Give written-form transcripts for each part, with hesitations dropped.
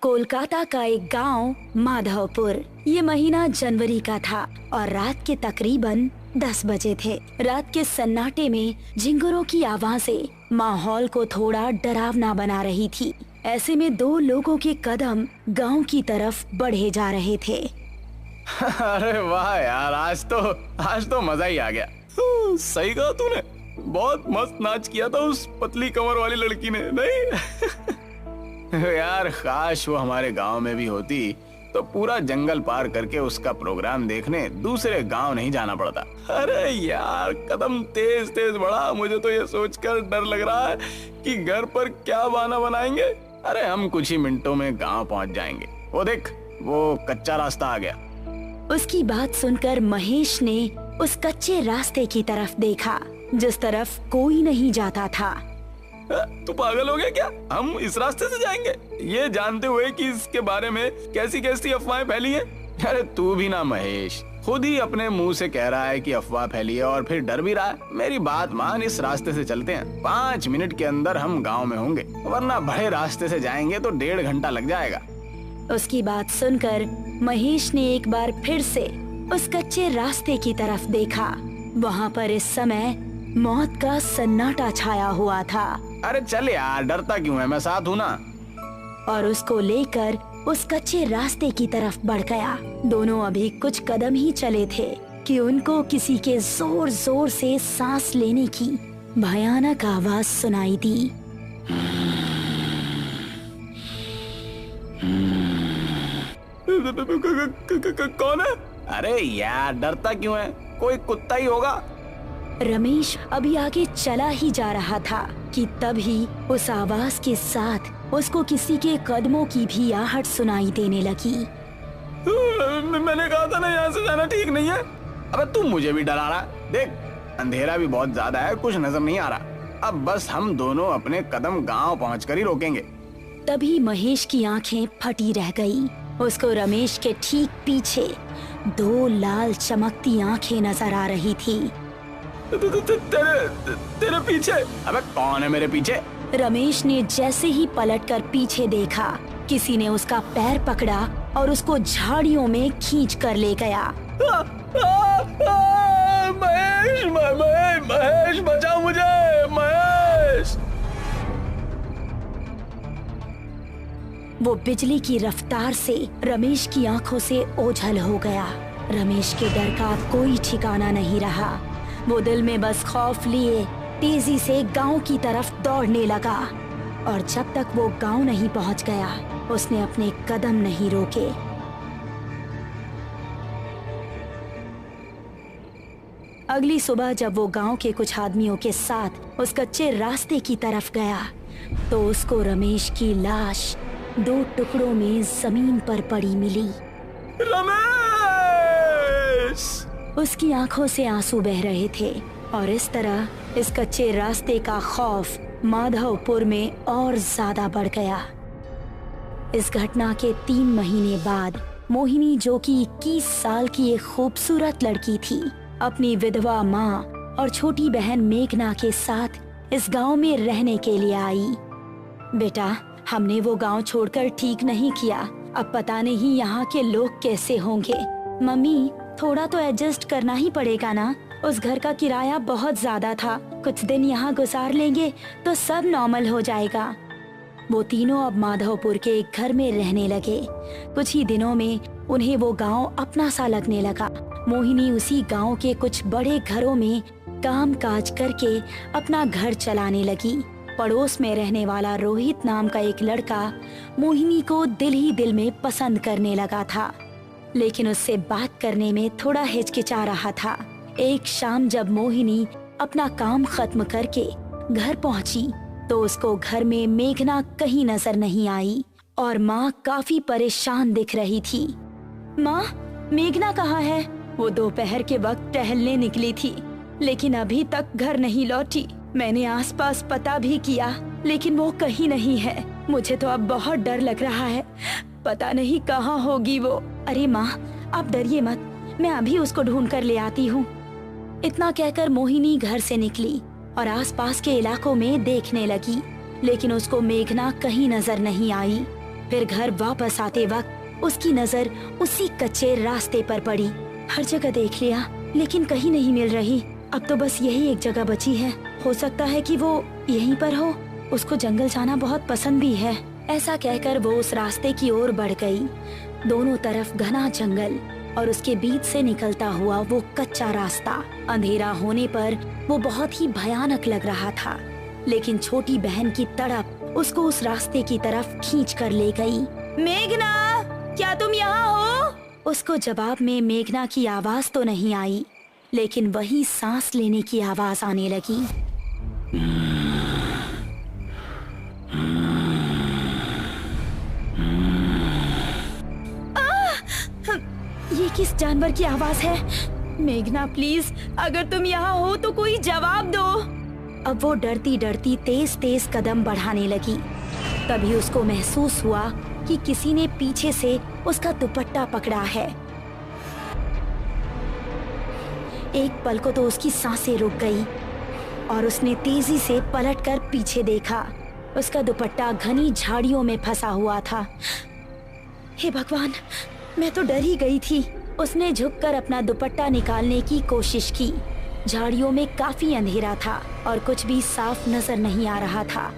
कोलकाता का एक गांव माधवपुर। ये महीना जनवरी का था और रात के तकरीबन 10 बजे थे। रात के सन्नाटे में झिंगुरों की आवाजें माहौल को थोड़ा डरावना बना रही थी। ऐसे में दो लोगों के कदम गांव की तरफ बढ़े जा रहे थे। अरे वाह यार, आज तो मजा ही आ गया। सही कहा तूने, बहुत मस्त नाच किया था उस पतली कमर वाली लड़की ने, नहीं? यार काश वो हमारे गांव में भी होती तो पूरा जंगल पार करके उसका प्रोग्राम देखने दूसरे गांव नहीं जाना पड़ता। अरे यार कदम तेज तेज बढ़ा, मुझे तो ये सोचकर डर लग रहा है कि घर पर क्या बहाना बनाएंगे। अरे हम कुछ ही मिनटों में गांव पहुंच जाएंगे। वो देख, वो कच्चा रास्ता आ गया। उसकी बात सुनकर महेश ने उस कच्चे रास्ते की तरफ देखा जिस तरफ कोई नहीं जाता था। तू पागल हो गया क्या? हम इस रास्ते से जाएंगे ये जानते हुए कि इसके बारे में कैसी कैसी अफवाहें फैली हैं। अरे तू भी ना महेश, खुद ही अपने मुंह से कह रहा है कि अफवाह फैली है और फिर डर भी रहा है। मेरी बात मान, इस रास्ते से चलते हैं। 5 मिनट के अंदर हम गाँव में होंगे, वरना बड़े रास्ते से जाएंगे तो 1.5 घंटा लग जाएगा। उसकी बात सुनकर महेश ने एक बार फिर से उस कच्चे रास्ते की तरफ देखा। वहाँ पर इस समय मौत का सन्नाटा छाया हुआ था। अरे चल यार, डरता क्यों है, मैं साथ हूँ ना। और उसको लेकर उस कच्चे रास्ते की तरफ बढ़ गया। दोनों अभी कुछ कदम ही चले थे कि उनको किसी के जोर जोर से सांस लेने की भयानक आवाज सुनाई दी। कौन है? अरे यार डरता क्यों है, कोई कुत्ता ही होगा। रमेश अभी आगे चला ही जा रहा था कि तभी उस आवाज के साथ उसको किसी के कदमों की भी आहट सुनाई देने लगी। मैंने कहा था ना, यहाँ से जाना ठीक नहीं है। अबे तू मुझे भी डरा रहा है। देख, अंधेरा भी बहुत ज्यादा है, कुछ नजर नहीं आ रहा। अब बस हम दोनों अपने कदम गांव पहुंचकर ही रोकेंगे। तभी महेश की आंखें फटी रह गई। उसको रमेश के ठीक पीछे 2 लाल चमकती आंखें नजर आ रही थी। तेरे पीछे? अबे कौन है मेरे पीछे? रमेश ने जैसे ही पलटकर पीछे देखा, किसी ने उसका पैर पकड़ा और उसको झाड़ियों में खींच कर ले गया। महेश, महेश बचाओ मुझे, महेश! वो बिजली की रफ्तार से रमेश की आंखों से ओझल हो गया। रमेश के डर का कोई ठिकाना नहीं रहा। वो दिल में बस खौफ लिए तेजी से गांव की तरफ दौड़ने लगा और जब तक वो गांव नहीं पहुंच गया, उसने अपने कदम नहीं रोके। अगली सुबह जब वो गांव के कुछ आदमियों के साथ उस कच्चे रास्ते की तरफ गया तो उसको रमेश की लाश 2 टुकड़ों में जमीन पर पड़ी मिली। रमेश! उसकी आंखों से आंसू बह रहे थे और इस तरह इस कच्चे रास्ते का खौफ माधवपुर में और ज्यादा बढ़ गया। इस घटना के 3 महीने बाद मोहिनी, जो कि 21 साल की एक खूबसूरत लड़की थी, अपनी विधवा माँ और छोटी बहन मेघना के साथ इस गांव में रहने के लिए आई। बेटा, हमने वो गांव छोड़कर ठीक नहीं किया। अब पता नहीं यहाँ के लोग कैसे होंगे। मम्मी, थोड़ा तो एडजस्ट करना ही पड़ेगा ना। उस घर का किराया बहुत ज्यादा था। कुछ दिन यहाँ गुजार लेंगे तो सब नॉर्मल हो जाएगा। वो तीनों अब माधवपुर के एक घर में रहने लगे। कुछ ही दिनों में उन्हें वो गांव अपना सा लगने लगा। मोहिनी उसी गांव के कुछ बड़े घरों में काम काज करके अपना घर चलाने लगी। पड़ोस में रहने वाला रोहित नाम का एक लड़का मोहिनी को दिल ही दिल में पसंद करने लगा था, लेकिन उससे बात करने में थोड़ा हिचकिचा रहा था। एक शाम जब मोहिनी अपना काम खत्म करके घर पहुंची तो उसको घर में मेघना कहीं नजर नहीं आई और माँ काफी परेशान दिख रही थी। माँ, मेघना कहाँ है? वो दोपहर के वक्त टहलने निकली थी लेकिन अभी तक घर नहीं लौटी। मैंने आसपास पता भी किया लेकिन वो कहीं नहीं है। मुझे तो अब बहुत डर लग रहा है, पता नहीं कहाँ होगी वो। अरे माँ, आप डरिए मत, मैं अभी उसको ढूंढ कर ले आती हूँ। इतना कहकर मोहिनी घर से निकली और आसपास के इलाकों में देखने लगी, लेकिन उसको मेघना कहीं नजर नहीं आई। फिर घर वापस आते वक्त उसकी नजर उसी कच्चे रास्ते पर पड़ी। हर जगह देख लिया लेकिन कहीं नहीं मिल रही। अब तो बस यही एक जगह बची है। हो सकता है कि वो यहीं पर हो। उसको जंगल जाना बहुत पसंद भी है। ऐसा कहकर वो उस रास्ते की ओर बढ़ गई। दोनों तरफ घना जंगल और उसके बीच से निकलता हुआ वो कच्चा रास्ता। अंधेरा होने पर वो बहुत ही भयानक लग रहा था, लेकिन छोटी बहन की तड़प उसको उस रास्ते की तरफ खींच कर ले गई। मेघना, क्या तुम यहाँ हो? उसको जवाब में मेघना की आवाज तो नहीं आई, लेकिन वही सांस लेने की आवाज आने लगी। ये किस जानवर की आवाज है? मेघना प्लीज, अगर तुम यहाँ हो तो कोई जवाब दो। अब वो डरती डरती तेज तेज कदम बढ़ाने लगी। तभी उसको महसूस हुआ कि किसी ने पीछे से उसका दुपट्टा पकड़ा है। एक पल को तो उसकी सांसें रुक गई और उसने तेजी से पलटकर पीछे देखा। उसका दुपट्टा घनी झाड़ियों में फंसा हुआ था। हे भगवान, मैं तो डर ही गई थी। उसने झुककर अपना दुपट्टा निकालने की कोशिश की। झाड़ियों में काफी अंधेरा था और कुछ भी साफ नजर नहीं आ रहा था।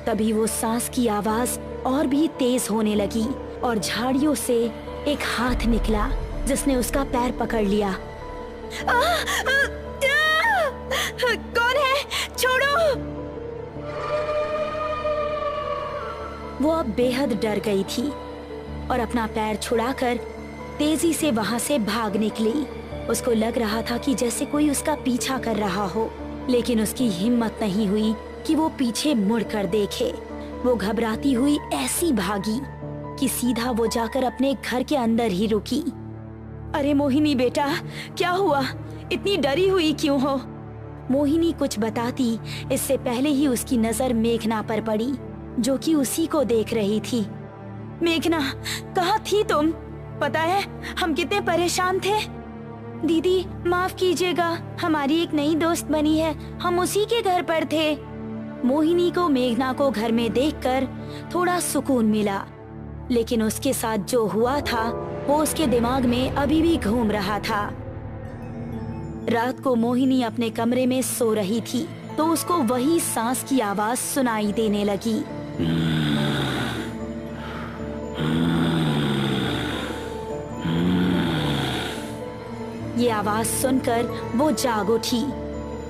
तभी वो सांस की आवाज और भी तेज होने लगी और झाड़ियों से एक हाथ निकला जिसने उसका पैर पकड़ लिया। कौन है? छोड़ो! वो अब बेहद डर गई थी और अपना पैर छुड़ाकर तेजी से वहां से भाग निकली। उसको लग रहा था कि जैसे कोई उसका पीछा कर रहा हो, लेकिन उसकी हिम्मत नहीं हुई कि वो पीछे मुड़कर देखे। वो घबराती हुई ऐसी भागी कि सीधा वो जाकर अपने घर के अंदर ही रुकी। अरे मोहिनी बेटा, क्या हुआ? इतनी डरी हुई क्यों हो? मोहिनी कुछ बताती इससे पहले ही उसकी नजर मेघना पर पड़ी, जो कि उसी को देख रही थी। मेघना, कहाँ थी तुम? पता है हम कितने परेशान थे। दीदी माफ कीजिएगा, हमारी एक नई दोस्त बनी है, हम उसी के घर पर थे। मोहिनी को मेघना को घर में देखकर थोड़ा सुकून मिला, लेकिन उसके साथ जो हुआ था वो उसके दिमाग में अभी भी घूम रहा था। रात को मोहिनी अपने कमरे में सो रही थी तो उसको वही सांस की आवाज सुनाई देने लगी। ये आवाज सुनकर वो जाग उठी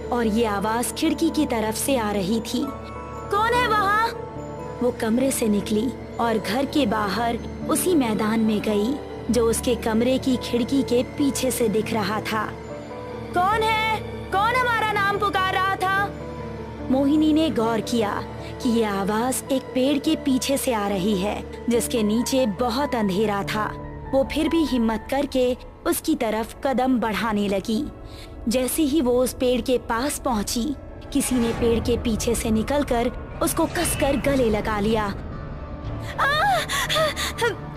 और ये आवाज खिड़की की तरफ से आ रही थी। कौन है वहाँ? वो कमरे से निकली और घर के बाहर उसी मैदान में गई जो उसके कमरे की खिड़की के पीछे से दिख रहा था। कौन है? कौन हमारा नाम पुकार रहा था? मोहिनी ने गौर किया कि ये आवाज एक पेड़ के पीछे से आ रही है जिसके नीचे बहुत अंधेरा था। वो फिर भी हिम्मत करके उसकी तरफ कदम बढ़ाने लगी। जैसे ही वो उस पेड़ के पास पहुंची, किसी ने पेड़ के पीछे से निकलकर उसको कसकर गले लगा लिया।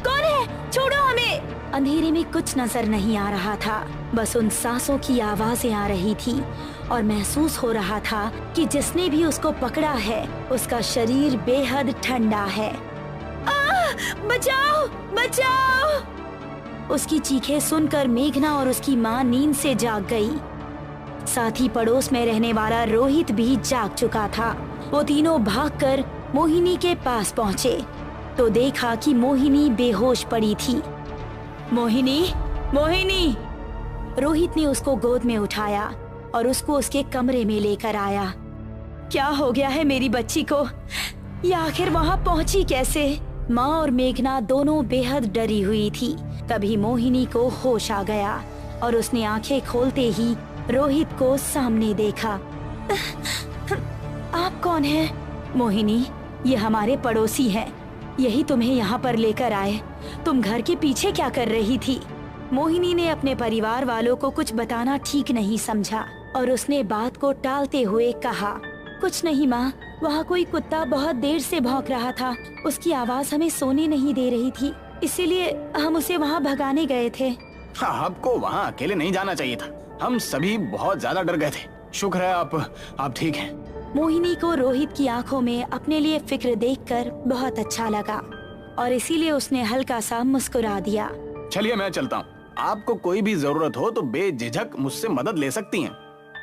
कौन है? छोड़ो हमें! अंधेरे में कुछ नजर नहीं आ रहा था, बस उन सांसों की आवाजें आ रही थी और महसूस हो रहा था कि जिसने भी उसको पकड़ा है उसका शरीर बेहद ठंडा है। बचाओ! बचाओ! उसकी चीखें सुनकर मेघना और उसकी माँ नींद से जाग गई। साथ ही पड़ोस में रहने वाला रोहित भी जाग चुका था। वो तीनों भागकर मोहिनी के पास पहुँचे तो देखा कि मोहिनी बेहोश पड़ी थी। मोहिनी, मोहिनी! रोहित ने उसको गोद में उठाया और उसको उसके कमरे में लेकर आया। क्या हो गया है मेरी बच्ची को? ये आखिर वहाँ पहुँची कैसे? माँ और मेघना दोनों बेहद डरी हुई थी। तभी मोहिनी को होश आ गया और उसने आंखें खोलते ही रोहित को सामने देखा। आप कौन हैं? मोहिनी, ये हमारे पड़ोसी हैं। यही तुम्हें यहाँ पर लेकर आए। तुम घर के पीछे क्या कर रही थी? मोहिनी ने अपने परिवार वालों को कुछ बताना ठीक नहीं समझा और उसने बात को टालते हुए कहा, कुछ नहीं माँ, वहाँ कोई कुत्ता बहुत देर से भौंक रहा था। उसकी आवाज हमें सोने नहीं दे रही थी, इसीलिए हम उसे वहाँ भगाने गए थे। हाँ, आपको वहाँ अकेले नहीं जाना चाहिए था। हम सभी बहुत ज्यादा डर गए थे। शुक्र है आप ठीक हैं। मोहिनी को रोहित की आंखों में अपने लिए फिक्र देखकर बहुत अच्छा लगा। और इसीलिए उसने हल्का सा मुस्कुरा दिया। चलिए मैं चलता हूँ, आपको कोई भी जरूरत हो तो बेझिझक मुझसे मदद ले सकती हैं।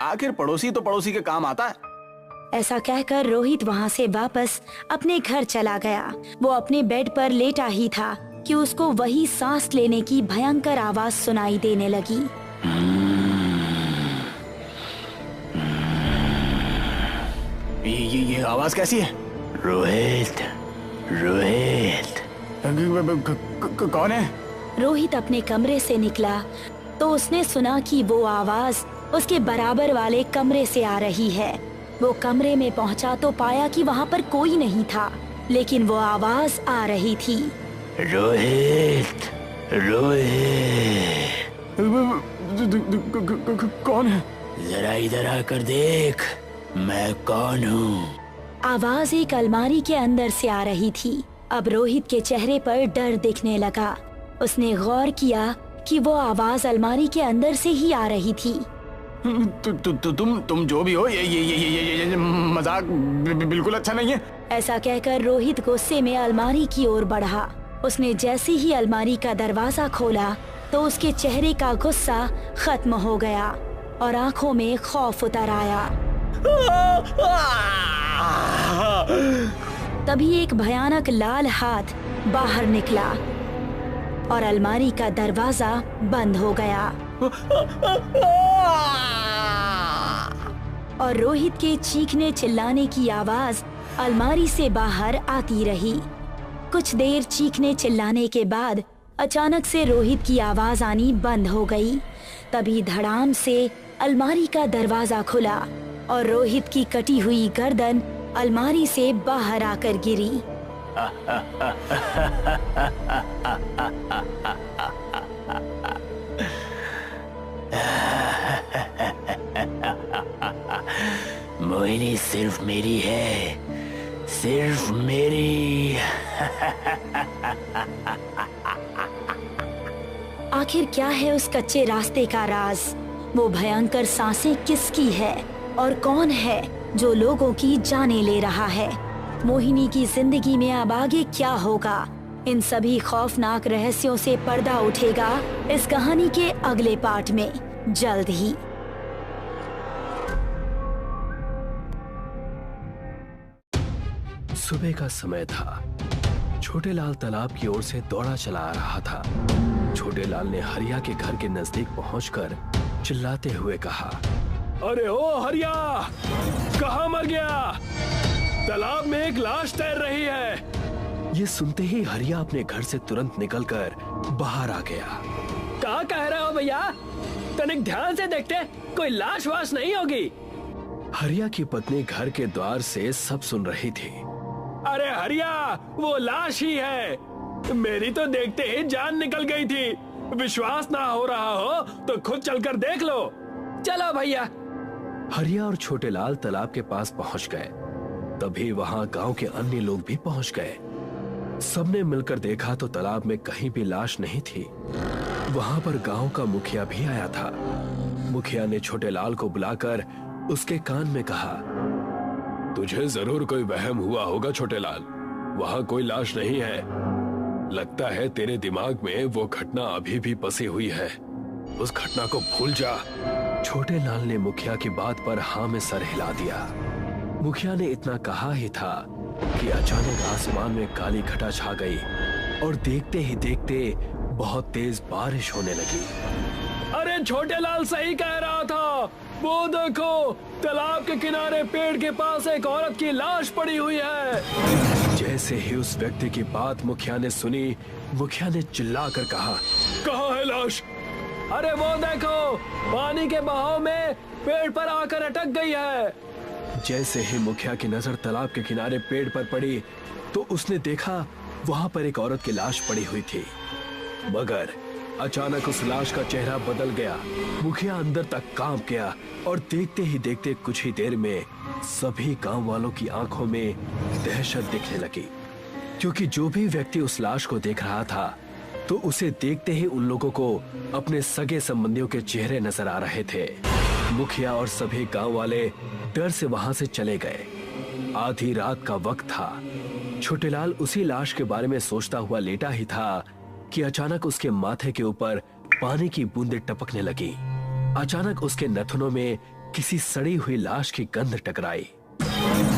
आखिर पड़ोसी तो पड़ोसी के काम आता है। ऐसा कहकर रोहित वहाँ से वापस अपने घर चला गया। वो अपने बेड पर लेटा ही था कि उसको वही सांस लेने की भयंकर आवाज सुनाई देने लगी। ये आवाज कैसी है? रोहित, रोहित। कौन है? रोहित अपने कमरे से निकला तो उसने सुना कि वो आवाज उसके बराबर वाले कमरे से आ रही है। वो कमरे में पहुंचा तो पाया कि वहाँ पर कोई नहीं था, लेकिन वो आवाज आ रही थी। रोहित, रोहित। कौन है? जरा इधर आकर देख, मैं कौन हूँ। आवाज एक अलमारी के अंदर से आ रही थी। अब रोहित के चेहरे पर डर दिखने लगा। उसने गौर किया कि वो आवाज अलमारी के अंदर से ही आ रही थी। तुम जो भी हो, ये मजाक बिल्कुल अच्छा नहीं है। ऐसा कहकर रोहित गुस्से में अलमारी की ओर बढ़ा। उसने जैसे ही अलमारी का दरवाजा खोला तो उसके चेहरे का गुस्सा खत्म हो गया और आंखों में खौफ उतर आया। तभी एक भयानक लाल हाथ बाहर निकला और अलमारी का दरवाजा बंद हो गया और रोहित के चीखने चिल्लाने की आवाज अलमारी से बाहर आती रही। कुछ देर चीखने चिल्लाने के बाद अचानक से रोहित की आवाज आनी बंद हो गई। तभी धड़ाम से अलमारी का दरवाजा खुला और रोहित की कटी हुई गर्दन अलमारी से बाहर आकर गिरी। मोहिनी सिर्फ मेरी है, सिर्फ मेरी। आखिर क्या है उस कच्चे रास्ते का राज? वो भयंकर सांसें किसकी है और कौन है जो लोगों की जानें ले रहा है? मोहिनी की जिंदगी में अब आगे क्या होगा? इन सभी खौफनाक रहस्यों से पर्दा उठेगा इस कहानी के अगले पार्ट में जल्द ही। सुबह का समय था। छोटे लाल तालाब की ओर से दौड़ा चला आ रहा था। छोटे लाल ने हरिया के घर के नजदीक पहुंचकर चिल्लाते हुए कहा, अरे ओ हरिया, कहाँ मर गया? तालाब में एक लाश तैर रही है। ये सुनते ही हरिया अपने घर से तुरंत निकलकर बाहर आ गया। क्या कह रहे हो भैया? तनिक ध्यान से देखते, कोई लाश वाश नहीं होगी। हरिया की पत्नी घर के द्वार से सब सुन रही थी। अरे हरिया, वो लाश ही है। मेरी तो देखते ही जान निकल गई थी। विश्वास ना हो रहा हो तो खुद चलकर देख लो। चलो भैया। हरिया और छोटे लाल तालाब के पास पहुंच गए। तभी वहां गांव के अन्य लोग भी पहुंच गए। सबने मिलकर देखा तो तालाब में कहीं भी लाश नहीं थी। वहां पर गांव का मुखिया भी आया था। मुखिया ने छोटे लाल को बुलाकर उसके कान में कहा, तुझे जरूर कोई वहम हुआ होगा छोटे लाल, वहां कोई लाश नहीं है। लगता है तेरे दिमाग में वो घटना अभी भी बसी हुई है। उस घटना को भूल जा। छोटे लाल ने मुखिया की बात पर हाँ में सर हिला दिया। मुखिया ने इतना कहा ही था कि अचानक आसमान में काली घटा छा गई और देखते ही देखते बहुत तेज बारिश होने लगी। अरे छोटे लाल सही कह रहा था। वो देखो, तालाब के किनारे पेड़ के पास एक औरत की लाश पड़ी हुई है। जैसे ही उस व्यक्ति की बात मुखिया ने सुनी, मुखिया ने चिल्लाकर कहा, कहाँ है लाश? अरे वो देखो, पानी के बहाव में पेड़ पर आकर अटक गई है। जैसे ही मुखिया की नजर तालाब के किनारे पेड़ पर पड़ी तो उसने देखा वहां पर एक औरत की लाश पड़ी हुई थी। मगर अचानक उस लाश का चेहरा बदल गया। मुखिया अंदर तक कांप गया और देखते ही देखते कुछ ही देर में सभी गांव वालों की आंखों में दहशत दिखने लगी, क्योंकि जो भी व्यक्ति उस लाश को देख रहा था तो उसे देखते ही उन लोगों को अपने सगे संबंधियों के चेहरे नजर आ रहे थे। मुखिया और सभी गांव वाले डर से वहां से चले गए। आधी रात का वक्त था। छोटेलाल उसी लाश के बारे में सोचता हुआ लेटा ही था कि अचानक उसके माथे के ऊपर पानी की बूंदें टपकने लगी। अचानक उसके नथुनों में किसी सड़ी हुई लाश की गंध टकराई।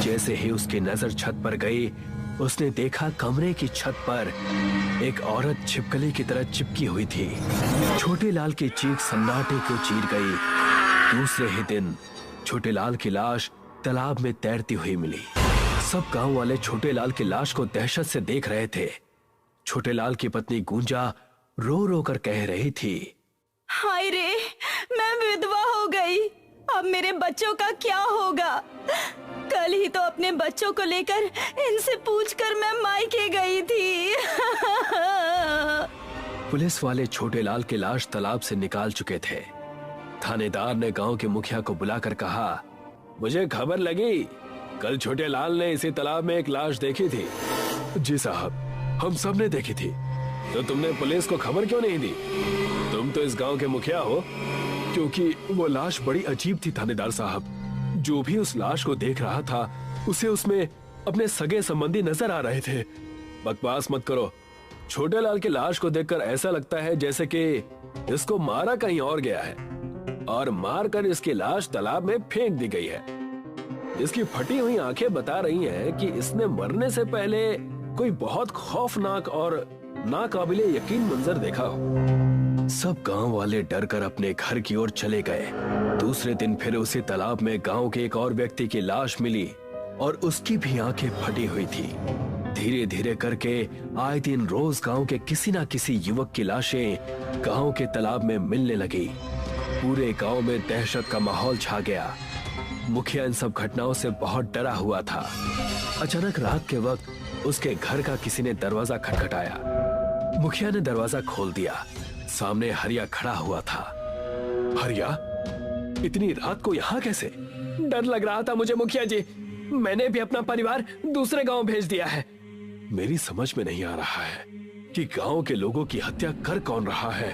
जैसे ही उसकी नजर छत पर गई, उसने देखा कमरे की छत पर एक औरत छिपकली की तरह चिपकी हुई थी। छोटेलाल की चीख सन्नाटे को चीर गई। दूसरे ही दिन छोटेलाल की लाश तालाब में तैरती हुई मिली। सब गांव वाले छोटेलाल की लाश को दहशत से देख रहे थे। छोटेलाल की पत्नी गुंजा रो रो कर कह रही थी, हाय रे, मैं विधवा हो गई। अब मेरे बच्चों का क्या होगा? कल ही तो अपने बच्चों को लेकर इनसे पूछकर मैं मायके गई थी। पुलिस वाले छोटेलाल की लाश तालाब से निकाल चुके थे। थानेदार ने गांव के मुखिया को बुलाकर कहा, मुझे खबर लगी कल छोटेलाल ने इसी तालाब में एक लाश देखी थी। जी साहब, हम सब ने देखी थी। तो तुमने पुलिस को खबर क्यों नहीं दी? तुम तो इस गांव के मुखिया हो। क्योंकि वो लाश बड़ी अजीब थी थानेदार साहब। जो भी उस लाश को देख रहा था उसे उसमें अपने सगे संबंधी नजर आ रहे थे। बकवास मत करो। छोटेलाल की लाश को देखकर ऐसा लगता है जैसे कि इसको मारा कहीं और गया है और मारकर इसकी लाश तालाब में फेंक दी गई है। इसकी फटी हुई आंखें बता रही हैं कि इसने मरने से पहले कोई बहुत खौफनाक और नाकाबिले यकीन मंजर देखा हो। सब गांव वाले डर कर अपने घर की ओर चले गए। दूसरे दिन फिर उसी तालाब में गांव के एक और व्यक्ति की लाश मिली और उसकी भी आंखें फटी हुई थी। धीरे धीरे करके आए दिन रोज गांव के किसी न किसी युवक की लाशें गांव के तालाब में मिलने लगी। पूरे गांव में दहशत का माहौल छा गया। मुखिया इन सब घटनाओं से बहुत डरा हुआ था। अचानक रात के वक्त उसके घर का किसी ने दरवाजा खटखटाया। मुखिया ने दरवाजा खोल दिया। सामने हरिया खड़ा हुआ था। हरिया, इतनी रात को यहाँ कैसे? डर लग रहा था मुझे मुखिया जी। मैंने भी अपना परिवार दूसरे गांव भेज दिया है। मेरी समझ में नहीं आ रहा है कि गांव के लोगों की हत्या कर कौन रहा है,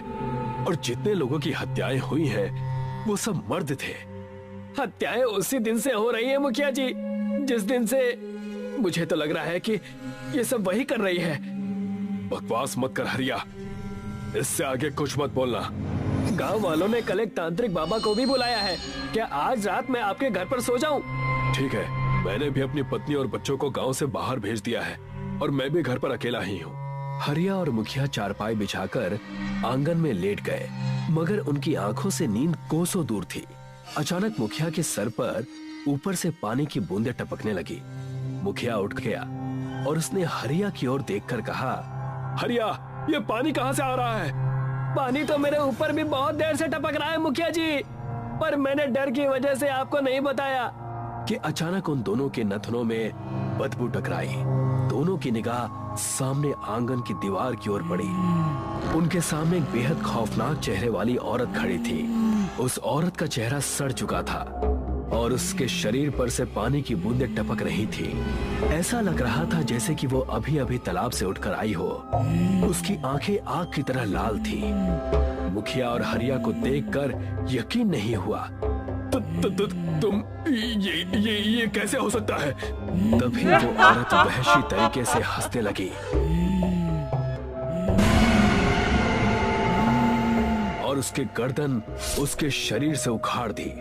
और जितने लोगों की हत्याएं हुई हैं, वो सब मर्द थे। हत्याएं उसी दिन से हो रही है मुखिया जी, जिस दिन से मुझे तो लग रहा है कि ये सब वही कर रही है। बकवास मत कर हरिया, इससे आगे कुछ मत बोलना। गांव वालों ने कल एक तांत्रिक बाबा को भी बुलाया है। क्या आज रात मैं आपके घर पर सो जाऊं? ठीक है, मैंने भी अपनी पत्नी और बच्चों को गांव से बाहर भेज दिया है और मैं भी घर पर अकेला ही हूँ। हरिया और मुखिया चारपाई बिछाकर आंगन में लेट गए, मगर उनकी आंखों से नींद कोसों दूर थी। अचानक मुखिया के सर पर ऊपर से पानी की बूंदें टपकने लगी। मुखिया उठ गया और उसने हरिया की ओर देखकर कहा, हरिया, ये पानी कहाँ से आ रहा है? पानी तो मेरे ऊपर भी बहुत देर से टपक रहा है मुखिया जी, पर मैंने डर की वजह से आपको नहीं बताया। कि अचानक उन दोनों के नथनों में बदबू टकराई। दोनों की निगाह सामने आंगन की दीवार की ओर पड़ी। उनके सामने एक बेहद खौफनाक चेहरे वाली औरत खड़ी थी। उस औरत का चेहरा सड़ चुका था और उसके शरीर पर से पानी की बूंदें टपक रही थी। ऐसा लग रहा था जैसे कि वो अभी अभी तालाब से उठकर आई हो। उसकी आंखें आग की तरह लाल थी। मुखिया और हरिया को देखकर यकीन नहीं हुआ। तुम ये कैसे हो सकता है? तभी वो औरत वहशी तरीके से हंसने लगी और उसके गर्दन उसके शरीर से उखाड़ दी।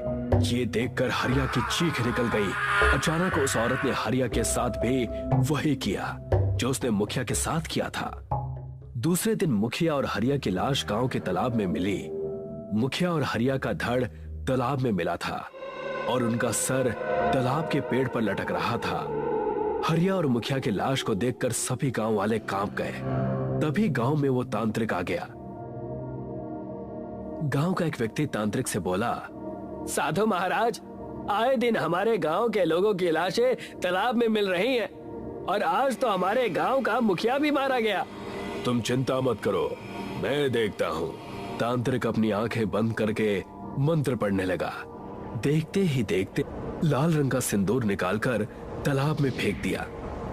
ये देखकर हरिया की चीख निकल गई। अचानक उस औरत ने हरिया के साथ भी वही किया जो उसने मुखिया के साथ किया था। दूसरे दिन मुखिया और हरिया की लाश गांव के तालाब में मिली। मुखिया और हरिया का धड़ तालाब में मिला था और उनका सर तालाब के पेड़ पर लटक रहा था। हरिया और मुखिया की लाश को देखकर सभी गांव वाले कांप गए। तभी गांव में वो तांत्रिक आ गया। गांव का एक व्यक्ति तांत्रिक से बोला, साधु महाराज, आए दिन हमारे गांव के लोगों की लाशें तालाब में मिल रही हैं और आज तो हमारे गांव का मुखिया भी मारा गया। तुम चिंता मत करो, मैं देखता हूँ। तांत्रिक अपनी आंखें बंद करके मंत्र पढ़ने लगा। देखते ही देखते लाल रंग का सिंदूर निकालकर तालाब में फेंक दिया।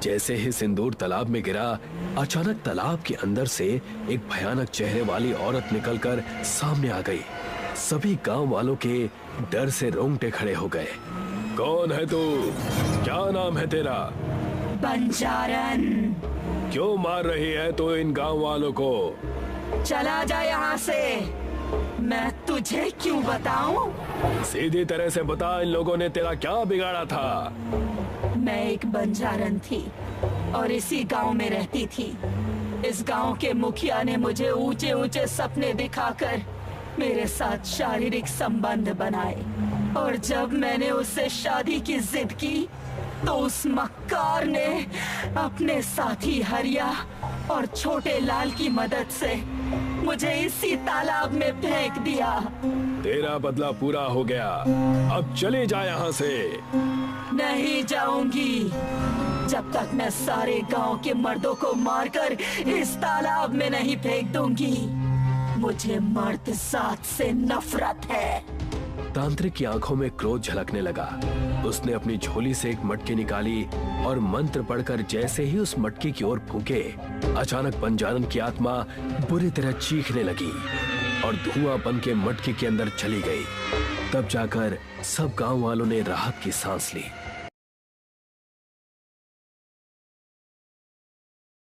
जैसे ही सिंदूर तालाब में गिरा, अचानक तालाब के अंदर से एक भयानक चेहरे वाली औरत निकलकर सामने आ गई। सभी गांव वालों के डर से रोंगटे खड़े हो गए। कौन है तू? क्या नाम है तेरा? बंजारन। क्यों मार रही है तो इन गांव वालों को? चला जा यहाँ से। मैं तुझे क्यों बताऊं? सीधी तरह से बता, इन लोगों ने तेरा क्या बिगाड़ा था? मैं एक बंजारन थी और इसी गांव में रहती थी। इस गांव के मुखिया ने मुझे ऊंचे ऊंचे सपने दिखाकर मेरे साथ शारीरिक संबंध बनाए, और जब मैंने उससे शादी की जिद की तो उस मक्कार ने अपने साथी हरिया और छोटे लाल की मदद से मुझे इसी तालाब में फेंक दिया। तेरा बदला पूरा हो गया, अब चले जा यहाँ से। नहीं जाऊंगी जब तक मैं सारे गांव के मर्दों को मारकर इस तालाब में नहीं फेंक दूंगी। मुझे मर्द जात से नफरत है। तांत्रिक की आंखों में क्रोध झलकने लगा। उसने अपनी झोली से एक मटकी निकाली और मंत्र पढ़कर जैसे ही उस मटकी की ओर फूंके, अचानक बंजारन की आत्मा बुरी तरह चीखने लगी और धुआं बन के मटकी के अंदर चली गई। तब जाकर सब गांव वालों ने राहत की सांस ली।